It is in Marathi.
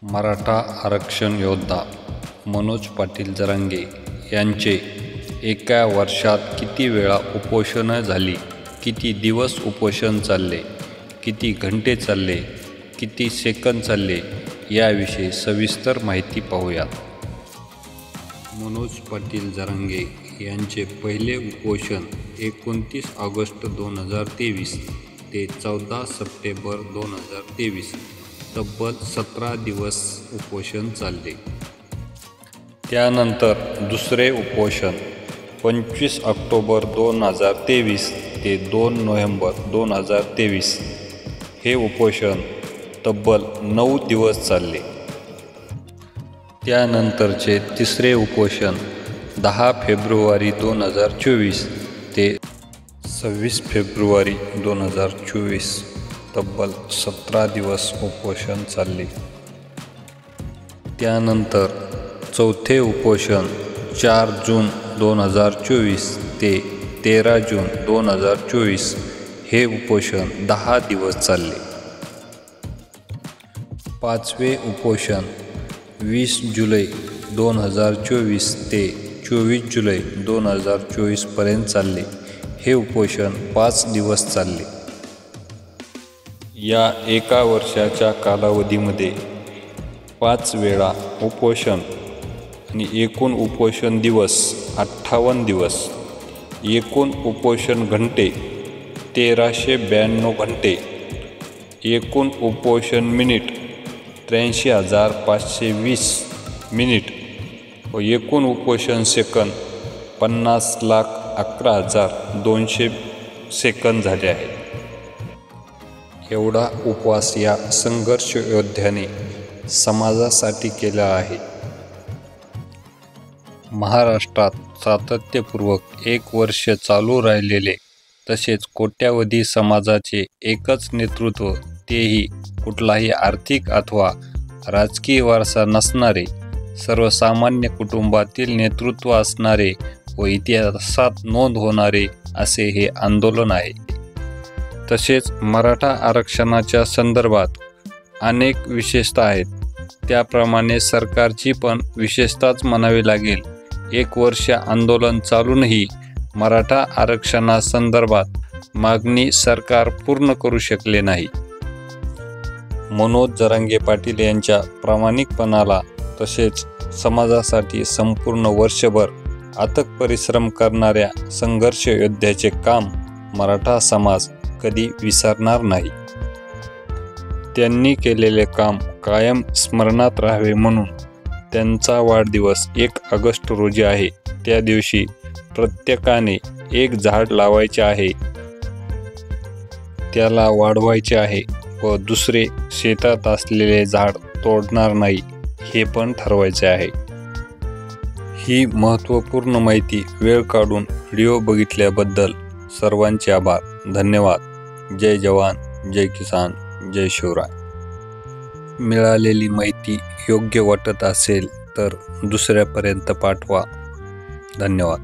मराठा आरक्षण योद्धा मनोज पाटील जरांगे यांचे एका वर्षात किती वेळा उपोषण झाली, किती दिवस उपोषण चालले, किती घंटे चालले, किती सेकंद चालले याविषयी सविस्तर माहिती पाहूयात। मनोज पाटील जरांगे यांचे पहिले उपोषण 29 ऑगस्ट 2023 ते 14 सप्टेंबर 2023 तब्बल 17 दिवस उपोषण चालले। त्यानंतर दुसरे उपोषण 25 ऑक्टोबर 2023 ते 2 नोव्हेंबर 2023 हे उपोषण तब्बल 9 दिवस चालले। त्यानंतरचे तिसरे उपोषण 10 फेब्रुवारी 2024 ते 26 फेब्रुवारी 2024 तब्बल 17 दिवस उपोषण चालले। त्यानंतर चौथे उपोषण 4 जून 2024 ते 13 जून 2024 हे उपोषण 10 दिवस चालले। पाचवे उपोषण 20 जुलै 2024 ते 24 जुलै 2024 पर्यंत चालले। हे उपोषण 5 दिवस चालले। या एका वर्षाच्या कालावधीमध्ये 5 वेळा उपोषण आणि एकूण उपोषण दिवस 58 दिवस, एकूण उपोषण घंटे 1392 घंटे, एकूण उपोषण मिनिट 83,520 मिनिट व एकूण उपोषण सेकंद 50,11,200 सेकंद झाले आहेत। एवढा उपवास या संघर्ष योद्ध्याने समाजासाठी केला आहे। महाराष्ट्रात सातत्यपूर्वक 1 वर्ष चालू राहिलेले तसेच कोट्यावधी समाजाचे एकच नेतृत्व, तेही कुठलाही आर्थिक अथवा राजकीय वारसा नसणारे, सर्वसामान्य कुटुंबातील नेतृत्व असणारे व इतिहासात नोंद होणारे असे हे आंदोलन आहे। तसेच मराठा आरक्षणाच्या संदर्भात अनेक विशेषता आहेत, त्याप्रमाणे सरकारची पण विशेषताच म्हणावी लागेल। 1 वर्ष आंदोलन चालूनही मराठा आरक्षणासंदर्भात मागणी सरकार पूर्ण करू शकले नाही। मनोज जरांगे पाटील यांच्या प्रामाणिकपणाला तसेच समाजासाठी संपूर्ण वर्षभर अथक परिश्रम करणाऱ्या संघर्ष योद्ध्याचे काम मराठा समाज कधी विसरणार नाही। त्यांनी केलेले काम कायम स्मरणात राहावे म्हणून त्यांचा वाढदिवस 1 ऑगस्ट रोजी आहे। त्या दिवशी प्रत्येकाने 1 झाड लावायचे आहे, त्याला वाढवायचे आहे व दुसरे शेतात असलेले झाड तोडणार नाही हे पण ठरवायचे आहे। ही महत्त्वपूर्ण माहिती वेळ काढून व्हिडिओ बघितल्याबद्दल सर्वांचे आभार, धन्यवाद। जय जवान, जय किसान, जय शिवराय। मिळालेली माहिती योग्य वाटत असेल तर दुसऱ्यापर्यंत पाठवा। धन्यवाद।